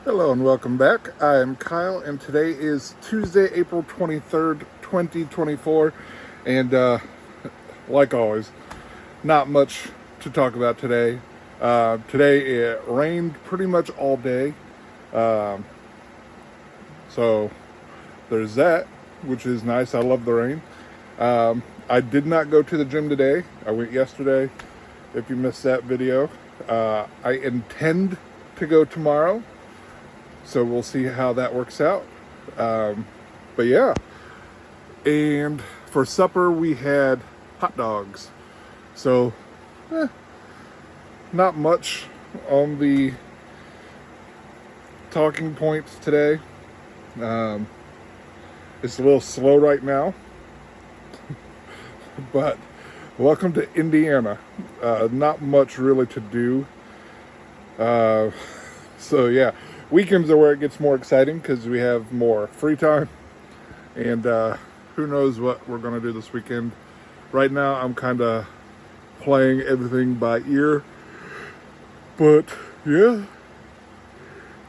Hello and welcome back. I am Kyle, and today is Tuesday, April 23rd, 2024. And like always, not much to talk about today. Today it rained pretty much all day. So there's that, which is nice. I love the rain. I did not go to the gym today. I went yesterday. If you missed that video, I intend to go tomorrow. So we'll see how that works out. But yeah. And for supper, we had hot dogs. So, not much on the talking points today. It's a little slow right now. But welcome to Indiana. Not much really to do. So yeah, weekends are where it gets more exciting because we have more free time. And who knows what we're going to do this weekend. Right now, I'm kind of playing everything by ear. But yeah,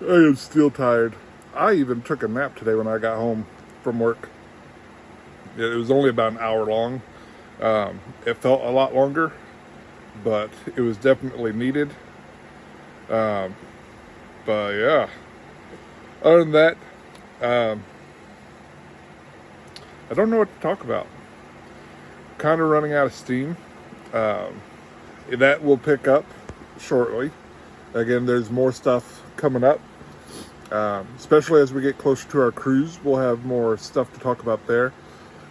I am still tired. I even took a nap today when I got home from work. It was only about an hour long. It felt a lot longer, but it was definitely needed. But yeah, other than that, I don't know what to talk about. Kind of running out of steam. That will pick up shortly. Again, there's more stuff coming up. Especially as we get closer to our cruise, we'll have more stuff to talk about there.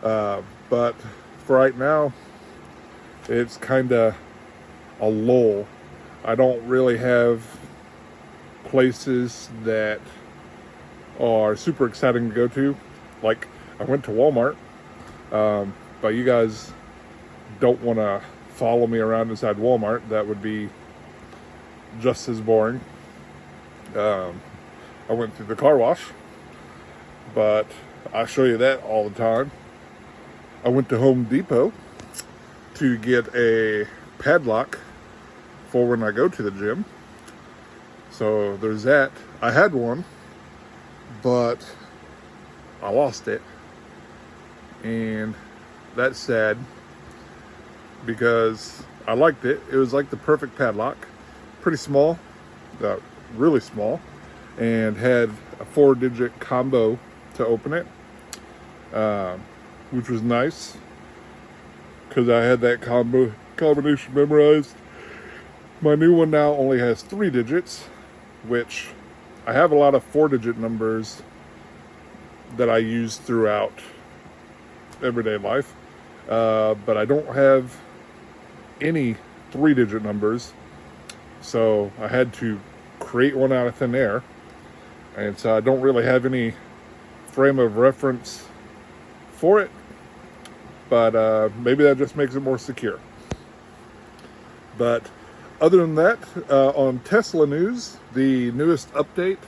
But for right now, it's kind of a lull. I don't really have places that are super exciting to go to. Like, I went to Walmart, but you guys don't want to follow me around inside Walmart. That would be just as boring. I went through the car wash, but I show you that all the time. I went to Home Depot to get a padlock for when I go to the gym. So there's that. I had one, but I lost it. And that's sad because I liked it. It was like the perfect padlock. Pretty small, really small, and had a 4-digit combo to open it, which was nice because I had that combination memorized. My new one now only has 3 digits, which I have a lot of 4-digit numbers that I use throughout everyday life, but I don't have any 3-digit numbers, so I had to create one out of thin air, and so I don't really have any frame of reference for it, but maybe that just makes it more secure. But other than that, on Tesla news, the newest update,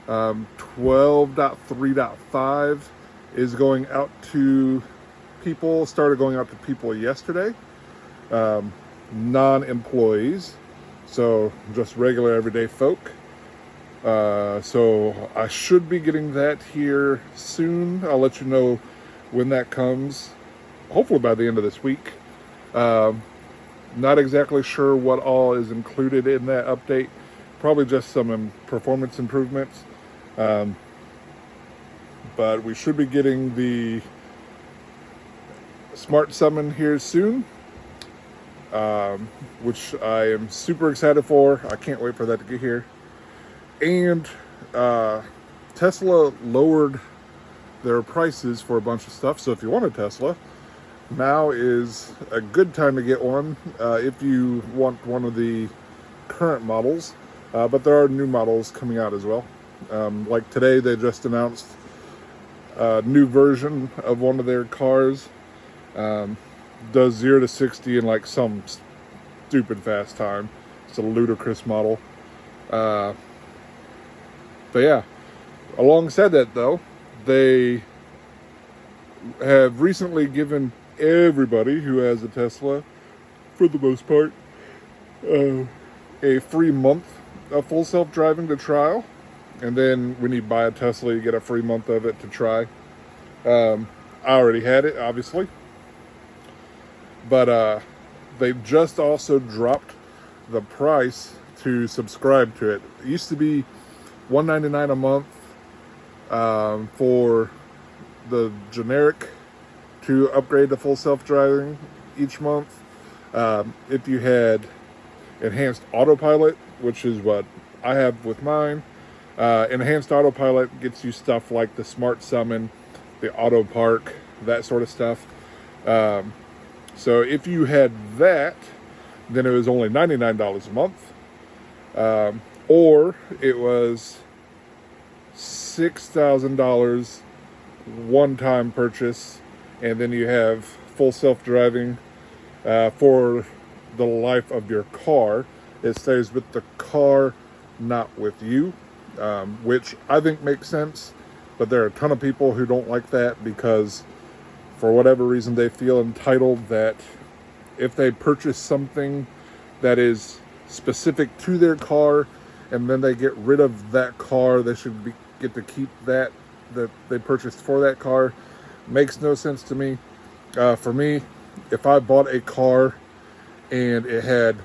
12.3.5, is going out to people, started going out to people yesterday, non-employees, so just regular everyday folk. So I should be getting that here soon. I'll let you know when that comes, hopefully by the end of this week. Not exactly sure what all is included in that update. Probably just some performance improvements. But we should be getting the Smart Summon here soon, which I am super excited for. I can't wait for that to get here. And Tesla lowered their prices for a bunch of stuff. So if you want a Tesla, now is a good time to get one if you want one of the current models. But there are new models coming out as well. Like today, they just announced a new version of one of their cars. Does 0 to 60 in like some stupid fast time. It's a ludicrous model. But yeah, alongside that though, they have recently given everybody who has a Tesla, for the most part, a free month of full self-driving to trial. And then when you buy a Tesla, you get a free month of it to try. I already had it, obviously. But they've just also dropped the price to subscribe to it. It used to be $199 a month for the generic to upgrade to full self-driving each month. If you had enhanced autopilot, which is what I have with mine, enhanced autopilot gets you stuff like the smart summon, the auto park, that sort of stuff. So if you had that, then it was only $99 a month, or it was $6,000 one-time purchase, and then you have full self-driving for the life of your car. It stays with the car, not with you, which I think makes sense. But there are a ton of people who don't like that because for whatever reason they feel entitled that if they purchase something that is specific to their car and then they get rid of that car, they should get to keep that they purchased for that car. Makes no sense to me. For me, if I bought a car and it had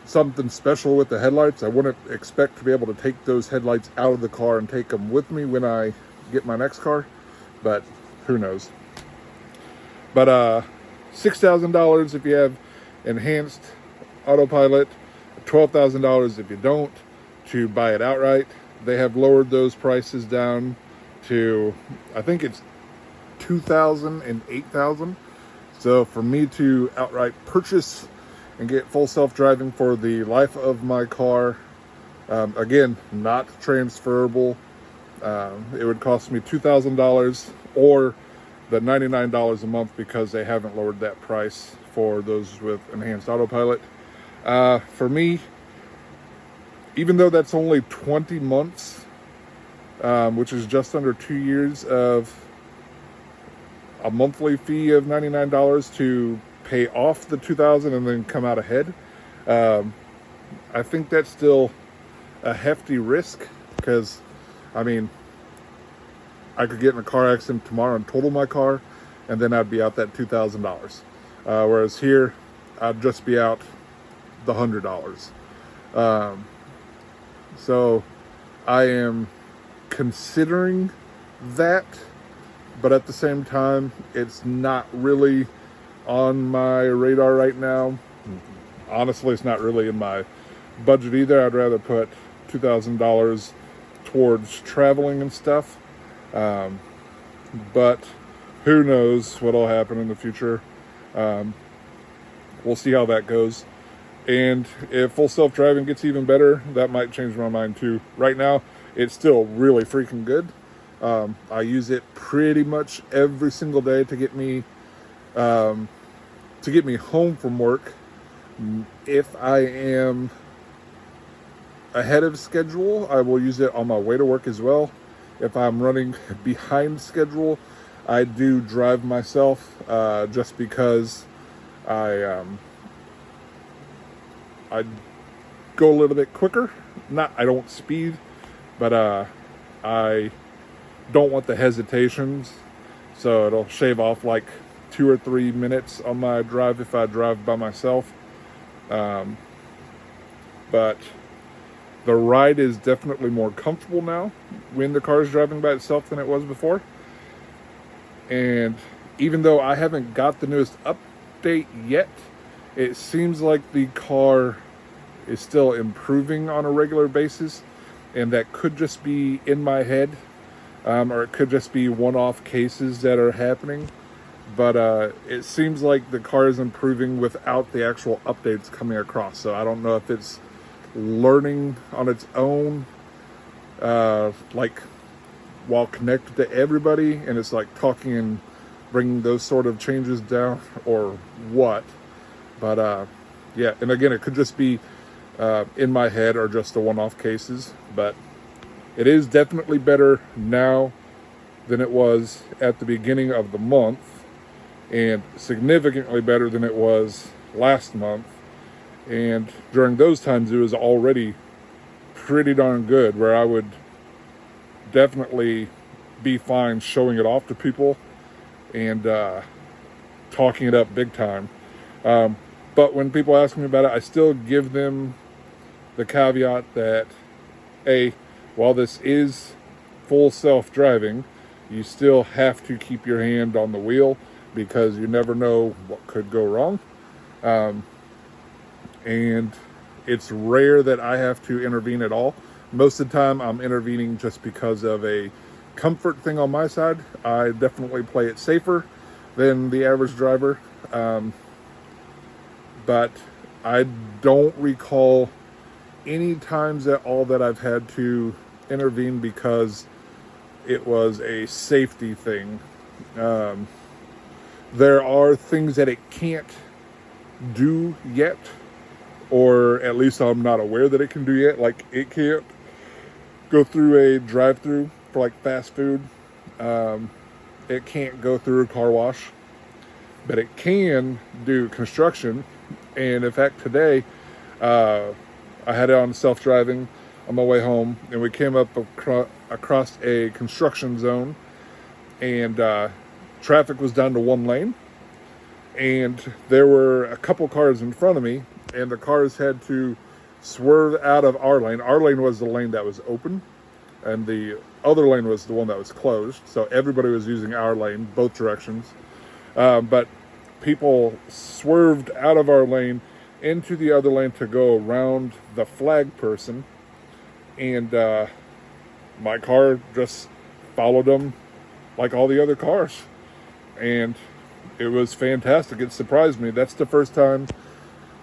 something special with the headlights, I wouldn't expect to be able to take those headlights out of the car and take them with me when I get my next car, but who knows. But $6,000 if you have enhanced autopilot, $12,000 if you don't, to buy it outright. They have lowered those prices down to, I think it's $2,000 and $8,000. So for me to outright purchase and get full self-driving for the life of my car, again, not transferable, it would cost me $2,000 or the $99 a month because they haven't lowered that price for those with enhanced autopilot. For me, even though that's only 20 months, which is just under 2 years of a monthly fee of $99 to pay off the $2,000 and then come out ahead, I think that's still a hefty risk because, I mean, I could get in a car accident tomorrow and total my car, and then I'd be out that $2,000. Whereas here, I'd just be out the $100. So I am considering that, but at the same time, it's not really on my radar right now. Honestly, it's not really in my budget either. I'd rather put $2,000 towards traveling and stuff. But who knows what'll happen in the future. We'll see how that goes. And if full self-driving gets even better, that might change my mind too. Right now, it's still really freaking good. I use it pretty much every single day to get me home from work. If I am ahead of schedule, I will use it on my way to work as well. If I'm running behind schedule, I do drive myself, just because I go a little bit quicker. I don't speed, but I don't want the hesitations, so it'll shave off like 2 or 3 minutes on my drive if I drive by myself. But the ride is definitely more comfortable now when the car is driving by itself than it was before. And even though I haven't got the newest update yet, it seems like the car is still improving on a regular basis, and that could just be in my head, or it could just be one-off cases that are happening. But it seems like the car is improving without the actual updates coming across. So I don't know if it's learning on its own, like while connected to everybody, and it's like talking and bringing those sort of changes down, or what. But yeah, and again, it could just be in my head or just the one-off cases. But it is definitely better now than it was at the beginning of the month, and significantly better than it was last month. And during those times, it was already pretty darn good, where I would definitely be fine showing it off to people and talking it up big time. But when people ask me about it, I still give them the caveat that, while this is full self-driving, you still have to keep your hand on the wheel because you never know what could go wrong. And it's rare that I have to intervene at all. Most of the time I'm intervening just because of a comfort thing on my side. I definitely play it safer than the average driver. But I don't recall any times at all that I've had to intervene because it was a safety thing. There are things that it can't do yet, or at least I'm not aware that it can do yet. Like, it can't go through a drive-through for like fast food. It can't go through a car wash, but it can do construction. And in fact, today, I had it on self-driving on my way home, and we came up across a construction zone, and traffic was down to one lane, and there were a couple cars in front of me, and the cars had to swerve out of our lane. Our lane was the lane that was open, and the other lane was the one that was closed, so everybody was using our lane, both directions. But people swerved out of our lane into the other lane to go around the flag person, and my car just followed them like all the other cars, and it was fantastic. It surprised me. That's the first time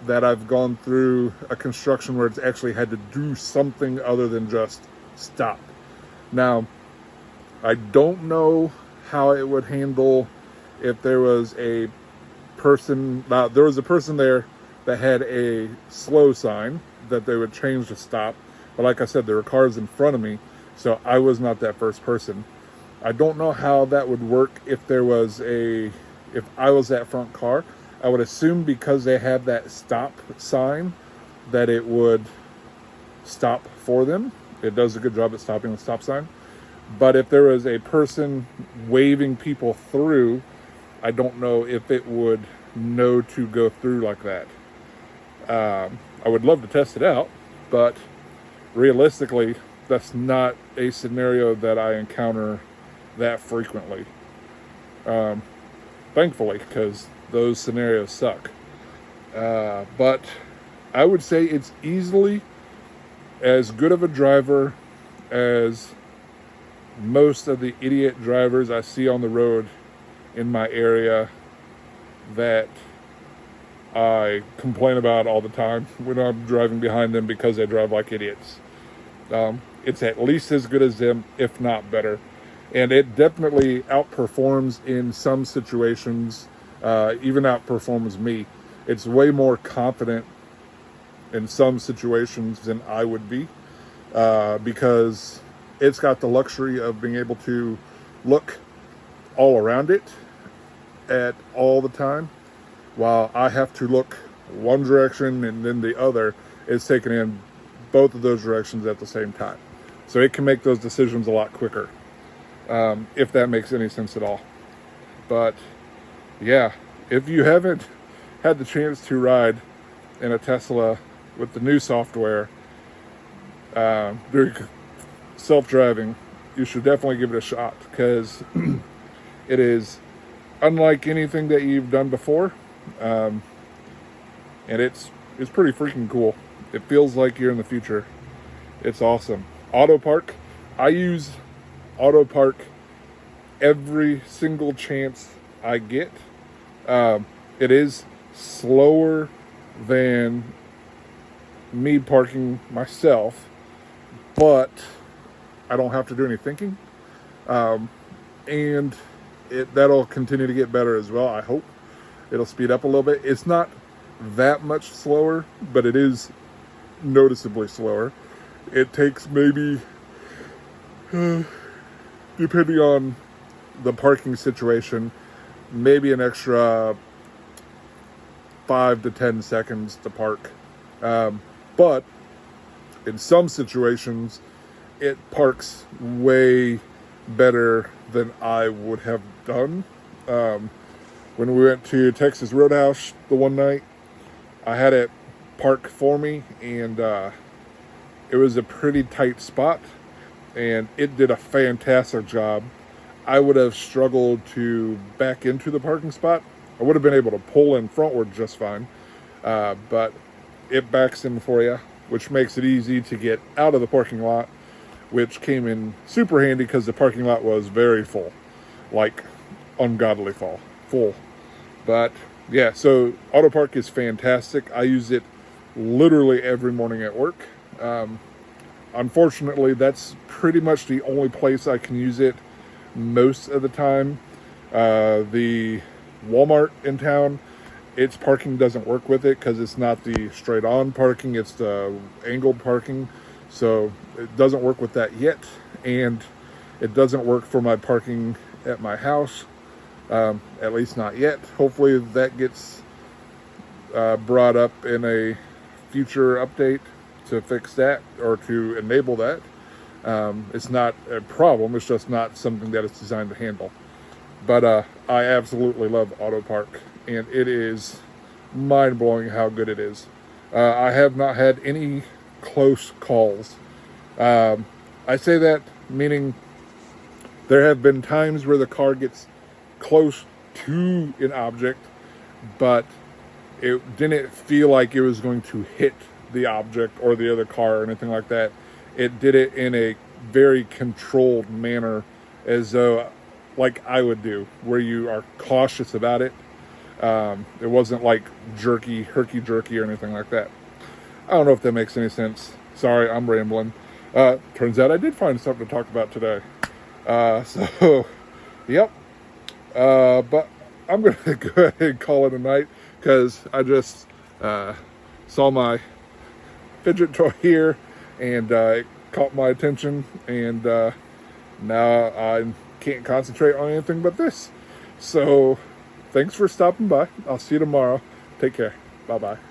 that I've gone through a construction where it's actually had to do something other than just stop. Now, I don't know how it would handle if there was a person. Now, there was a person there that had a slow sign that they would change to stop. But like I said, there were cars in front of me, so I was not that first person. I don't know how that would work if I was that front car. I would assume because they have that stop sign that it would stop for them. It does a good job at stopping the stop sign. But if there was a person waving people through, I don't know if it would know to go through like that. I would love to test it out, but realistically, that's not a scenario that I encounter that frequently. Thankfully, because those scenarios suck. But I would say it's easily as good of a driver as most of the idiot drivers I see on the road in my area that I complain about all the time when I'm driving behind them because they drive like idiots. It's at least as good as them, if not better. And it definitely outperforms in some situations, even outperforms me. It's way more confident in some situations than I would be, because it's got the luxury of being able to look all around it at all the time, while I have to look one direction and then the other. It's taking in both of those directions at the same time. So it can make those decisions a lot quicker, if that makes any sense at all. But yeah, if you haven't had the chance to ride in a Tesla with the new software during self-driving, you should definitely give it a shot, because it is unlike anything that you've done before, and it's pretty freaking cool. It feels like you're in the future. It's awesome. Autopark, I use Autopark every single chance I get. It is slower than me parking myself, but I don't have to do any thinking. And that'll continue to get better as well, I hope. It'll speed up a little bit. It's not that much slower, but it is noticeably slower. It takes maybe, depending on the parking situation, maybe an extra 5 to 10 seconds to park. But in some situations, it parks way better than I would have done. When we went to Texas Roadhouse the one night, I had it park for me, and it was a pretty tight spot, and it did a fantastic job. I would have struggled to back into the parking spot. I would have been able to pull in frontward just fine, but it backs in for you, which makes it easy to get out of the parking lot, which came in super handy because the parking lot was very full, like ungodly full. But yeah, so AutoPark is fantastic. I use it literally every morning at work. Unfortunately, that's pretty much the only place I can use it most of the time. The Walmart in town, its parking doesn't work with it because it's not the straight on parking, it's the angled parking. So it doesn't work with that yet, and it doesn't work for my parking at my house, at least not yet. Hopefully that gets brought up in a future update to fix that or to enable that. It's not a problem, it's just not something that it's designed to handle. But I absolutely love AutoPark, and it is mind-blowing how good it is. I have not had any close calls. I say that meaning there have been times where the car gets close to an object, but it didn't feel like it was going to hit the object or the other car or anything like that. It did it in a very controlled manner, as though like I would do, where you are cautious about it. It wasn't like herky-jerky or anything like that. I don't know if that makes any sense. Sorry, I'm rambling. Turns out I did find something to talk about today. So, yep. But I'm going to go ahead and call it a night, because I just saw my fidget toy here, and it caught my attention, and now I can't concentrate on anything but this. So, thanks for stopping by. I'll see you tomorrow. Take care. Bye-bye.